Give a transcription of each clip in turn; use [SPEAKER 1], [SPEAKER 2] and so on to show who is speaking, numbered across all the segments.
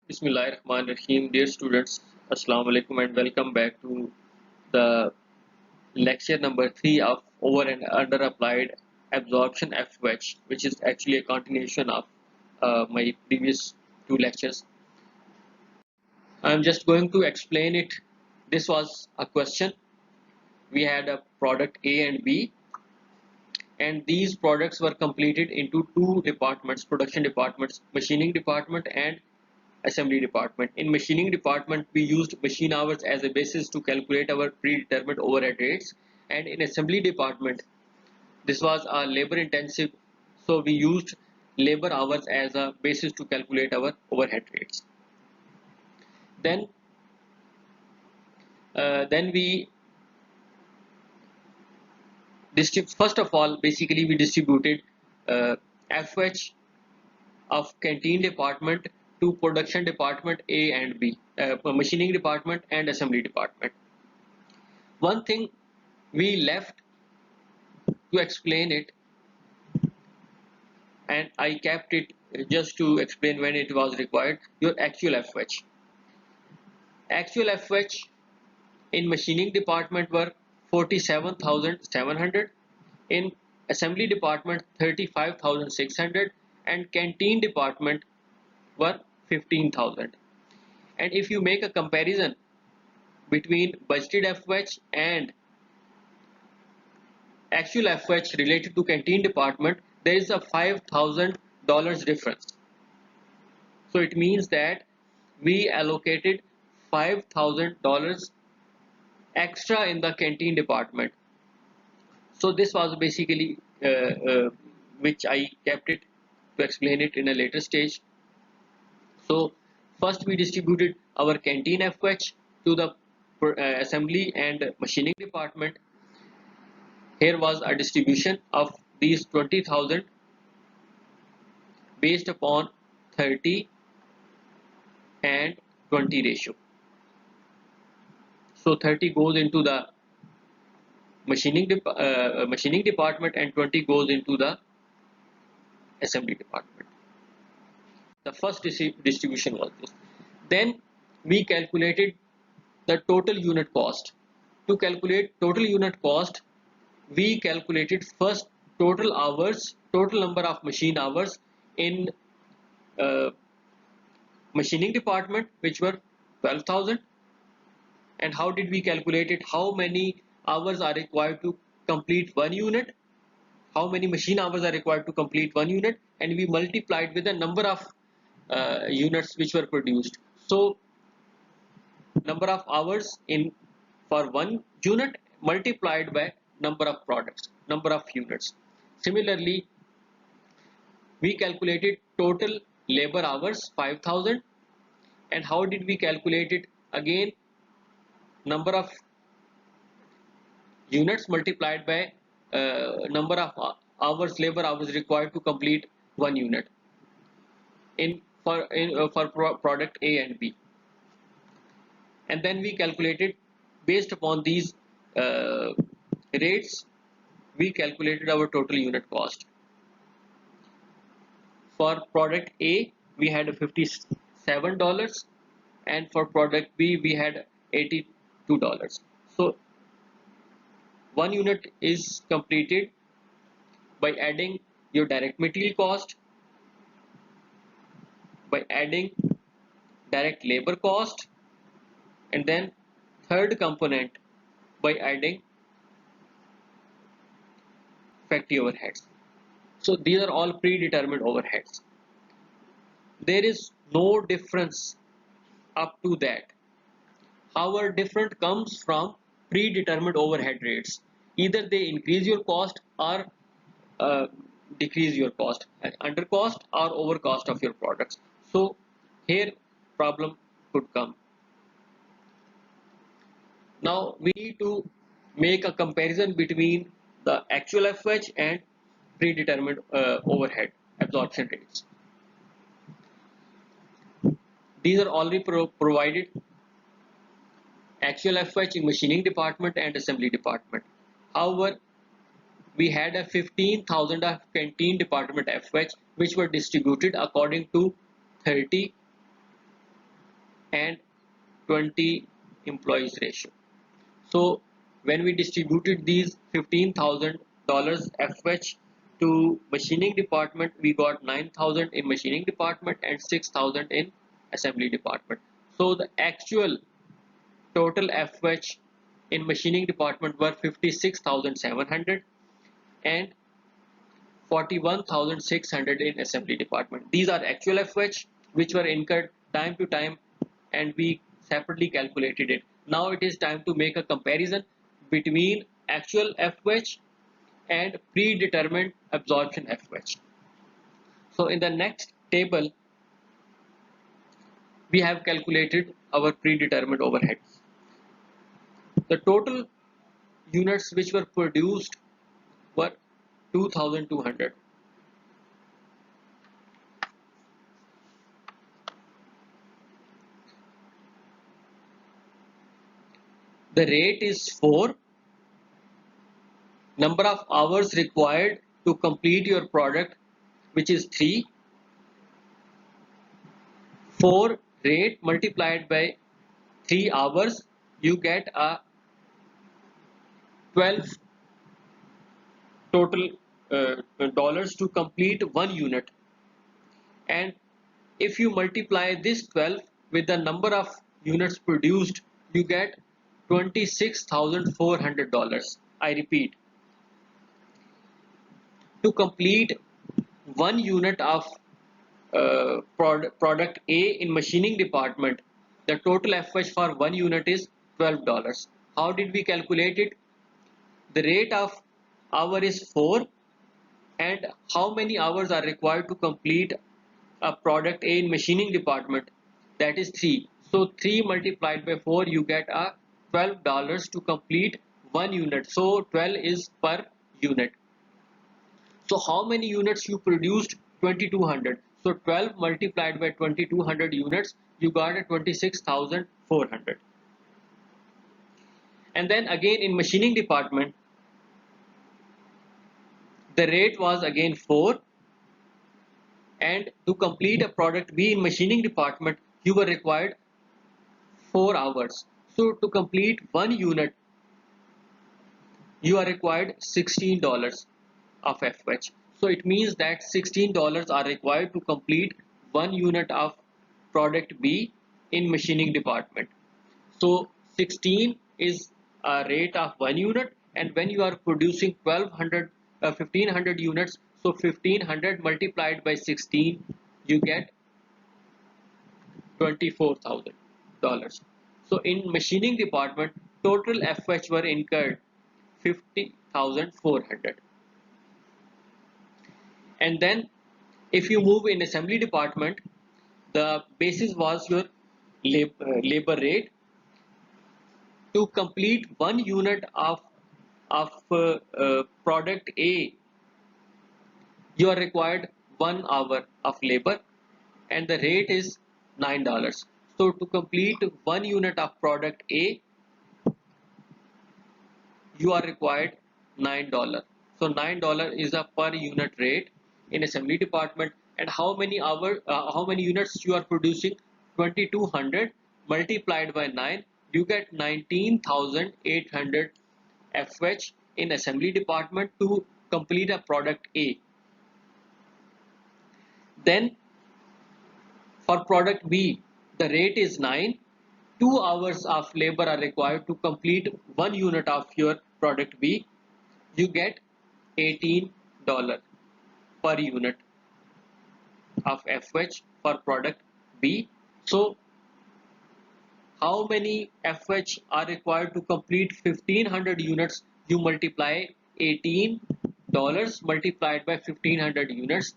[SPEAKER 1] Bismillahirrahmanirrahim. Dear students, Assalamu alaikum and welcome back to the lecture number 3 of over and under applied absorption FH, which is actually a continuation of my previous two lectures. I'm just going to explain it. This was a question. We had a product A and B, and these products were completed into two departments: production departments, machining department and assembly department. In machining department, we used machine hours as a basis to calculate our predetermined overhead rates, and in assembly department, this was a labor intensive, so we used labor hours as a basis to calculate our overhead rates. Then we first of all, basically we distributed FH of canteen department to production department A and B, machining department and assembly department. One thing we left to explain it, and I kept it just to explain when it was required: your actual FH. Actual FH in machining department were 47,700, in assembly department 35,600, and canteen department were 15,000. And if you make a comparison between budgeted FH and actual FH related to canteen department, there is a $5,000 difference. So it means that we allocated $5,000 extra in the canteen department. So this was basically which I kept it to explain it in a later stage. So first we distributed our canteen FH to the assembly and machining department. Here was a distribution of these 20,000 based upon 30 and 20 ratio. So 30 goes into the machining department and 20 goes into the assembly department. The first distribution was this. Then we calculated the total unit cost. To calculate total unit cost, we calculated first total hours, total number of machine hours in machining department, which were 12,000. And how did we calculate it? How many hours are required to complete one unit? How many machine hours are required to complete one unit? And we multiplied with the number of units which were produced. So number of hours in for one unit multiplied by number of products, number of units. Similarly, we calculated total labor hours 5,000. And how did we calculate it? Again, number of units multiplied by number of hours, labor hours required to complete one unit for product A and B. And then we calculated, based upon these rates, we calculated our total unit cost. For product A, we had $57, and for product B, we had $82. So one unit is completed by adding your direct material cost, by adding direct labor cost, and then third component by adding factory overheads. So these are all predetermined overheads. There is no difference up to that. However, difference comes from predetermined overhead rates. Either they increase your cost or decrease your cost, under cost or over cost of your products. So here problem could come. Now we need to make a comparison between the actual FH and predetermined overhead absorption rates. These are already provided: actual FH in machining department and assembly department. However, we had a 15,000 of canteen department FH, which were distributed according to 30 and 20 employees ratio. So when we distributed these $15,000 FH to machining department, we got 9,000 in machining department and 6,000 in assembly department. So the actual total FH in machining department were 56,700 and 41,600 in assembly department. These are actual FH which were incurred time to time, and we separately calculated it. Now it is time to make a comparison between actual FH and predetermined absorption FH. So in the next table, we have calculated our predetermined overheads. The total units which were produced were 2,200. The rate is 4. Number of hours required to complete your product, which is 3. 4 rate multiplied by 3 hours, you get a 12 total dollars to complete 1 unit. And if you multiply this 12 with the number of units produced, you get $26,400. I repeat, to complete 1 unit of product A in machining department, the total FH for 1 unit is $12. How did we calculate it? The rate of hour is 4, and how many hours are required to complete a product A in machining department? That is 3. So 3 multiplied by 4, you get a $12 to complete 1 unit. So 12 is per unit. So how many units you produced? 2200. So 12 multiplied by 2200 units, you got a 26,400. And then again in machining department, the rate was again 4, and to complete a product B in machining department, you were required 4 hours. So to complete 1 unit, you are required $16 of FH. So it means that $16 are required to complete 1 unit of product B in machining department. So 16 is a rate of 1 unit, and when you are producing 1500 units, so 1500 multiplied by 16, you get $24,000. So in machining department, total FH were incurred 50,400. And then if you move in assembly department, the basis was your labor rate. To complete 1 unit of product A, you are required 1 hour of labor, and the rate is $9. So to complete 1 unit of product A, you are required $9. So $9 is a per unit rate in assembly department. And how many units you are producing? 2200 multiplied by 9, you get 19,800 FH in assembly department to complete a product A. Then for product B, the rate is 9. 2 hours of labor are required to complete 1 unit of your product B. You get $18 per unit of FH for product B. So how many FH are required to complete 1500 units? You multiply $18 multiplied by 1500 units.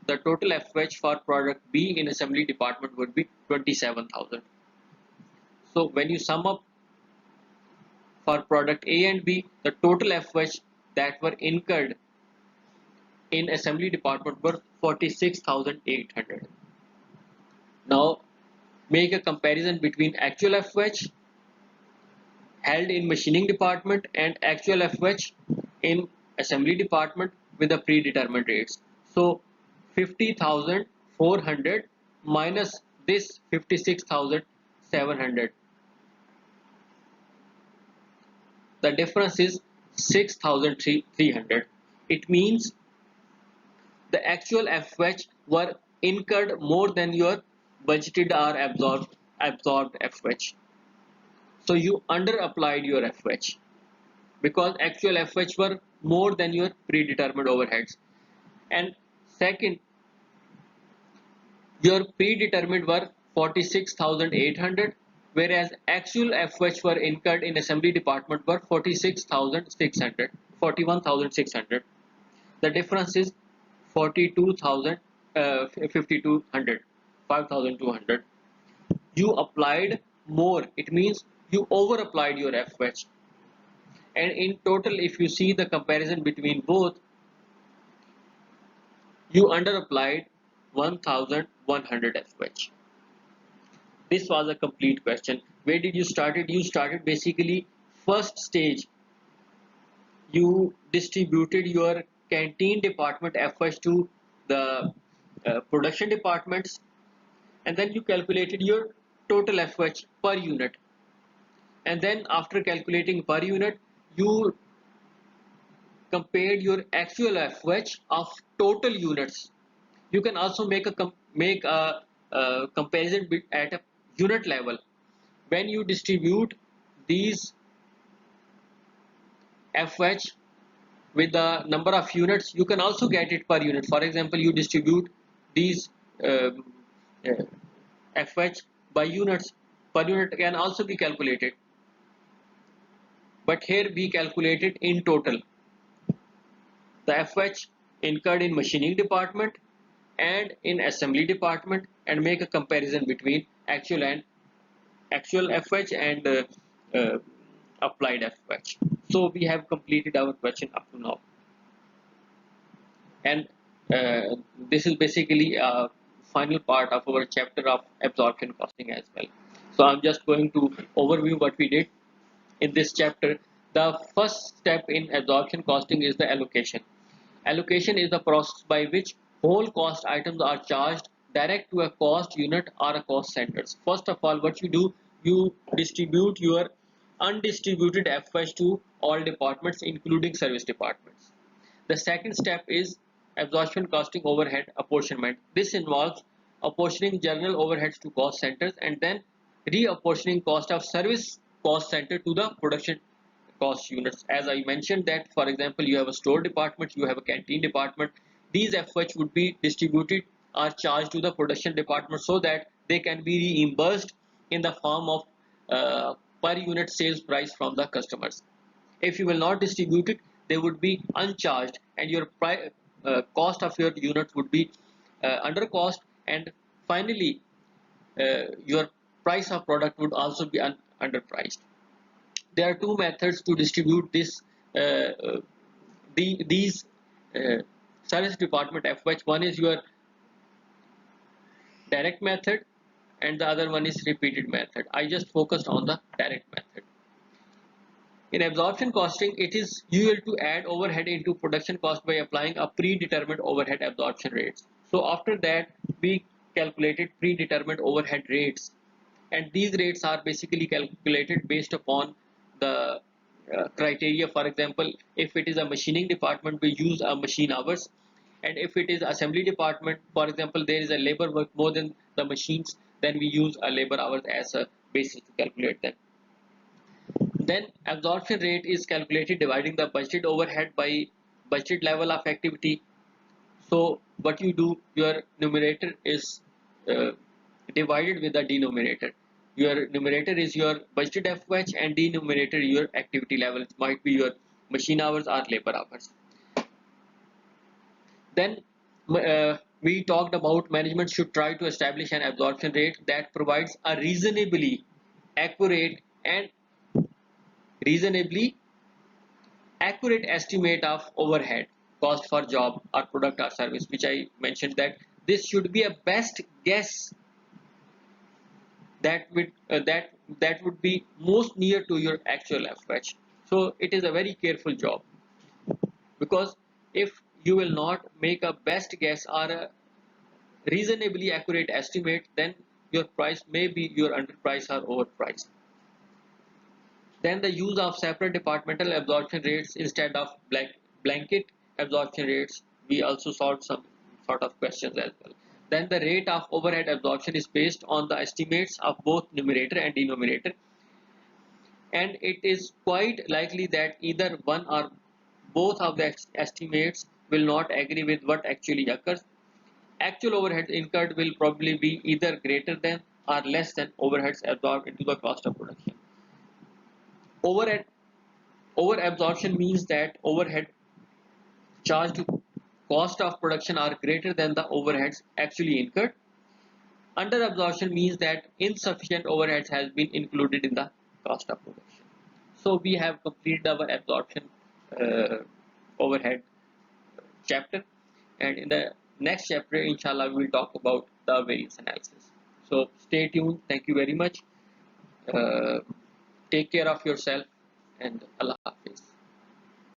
[SPEAKER 1] The total FH for product B in assembly department would be 27,000. So when you sum up for product A and B, the total FH that were incurred in assembly department were 46,800. Now make a comparison between actual FH held in machining department and actual FH in assembly department with the predetermined rates. So 50,400 minus this 56,000, 700. The difference is 6,300. It means the actual FH were incurred more than your budgeted or absorbed FH. So you under applied your FH because actual FH were more than your predetermined overheads. And second, your predetermined were 46,800, whereas actual FH were incurred in assembly department were 46,600, 41,600. The difference is 42,000, 5,200, 5,200. You applied more. It means you over applied your FH. And in total, if you see the comparison between both, you under applied 1,100 FH. This was a complete question. Where did you started? You started basically first stage. You distributed your canteen department FH to the production departments, and then you calculated your total FH per unit. And then after calculating per unit, you compared your actual FH of total units. You can also make a comparison at a unit level. When you distribute these FH with the number of units, you can also get it per unit. For example, you distribute these um, uh, FH by units, per unit can also be calculated. But here we calculate it in total. The FH incurred in machining department and in assembly department, and make a comparison between actual FH and uh, applied FH. So we have completed our question up to now, and uh, this is basically a final part of our chapter of absorption costing as well. So I'm just going to overview what we did in this chapter. The first step in absorption costing is the allocation. Allocation is the process by which whole cost items are charged direct to a cost unit or a cost centers. First of all, what you do, you distribute your undistributed FH to all departments, including service departments. The second step is absorption costing overhead apportionment. This involves apportioning general overheads to cost centers and then reapportioning cost of service cost center to the production cost units. As I mentioned that, for example, you have a store department, you have a canteen department. These FH would be distributed or charged to the production department so that they can be reimbursed in the form of per unit sales price from the customers. If you will not distribute it, they would be uncharged, and your cost of your unit would be under cost, and finally your price of product would also be underpriced. There are two methods to distribute this these uh, service department FH. One is your direct method, and the other one is repeated method. I just focused on the direct method. In absorption costing, it is usual to add overhead into production cost by applying a predetermined overhead absorption rates. So after that, we calculated predetermined overhead rates, and these rates are basically calculated based upon the criteria. For example, if it is a machining department, we use a machine hours, and if it is assembly department, for example, there is a labor work more than the machines, then we use a labor hours as a basis to calculate them. Then absorption rate is calculated dividing the budgeted overhead by budgeted level of activity. So what you do, your numerator is uh, divided with the denominator. Your numerator is your budgeted FH and denominator your activity level. It might be your machine hours or labor hours. Then we talked about management should try to establish an absorption rate that provides a accurate and reasonably accurate estimate of overhead cost for job or product or service, which I mentioned that this should be a best guess that would be most near to your actual FH. So it is a very careful job, because if you will not make a best guess or a reasonably accurate estimate, then your price may be your underpriced or overpriced. Then the use of separate departmental absorption rates instead of blanket absorption rates. We also solved some sort of questions as well. Then the rate of overhead absorption is based on the estimates of both numerator and denominator, and it is quite likely that either one or both of the estimates will not agree with what actually occurs. Actual overheads incurred will probably be either greater than or less than overheads absorbed into the cost of production. Overhead over absorption means that overhead charged to cost of production are greater than the overheads actually incurred. Under absorption means that insufficient overheads has been included in the cost of production. So we have completed our absorption uh, overhead chapter, and in the next chapter inshallah we will talk about the variance analysis. So stay tuned. Thank you very much. uh, Take care of yourself, and Allah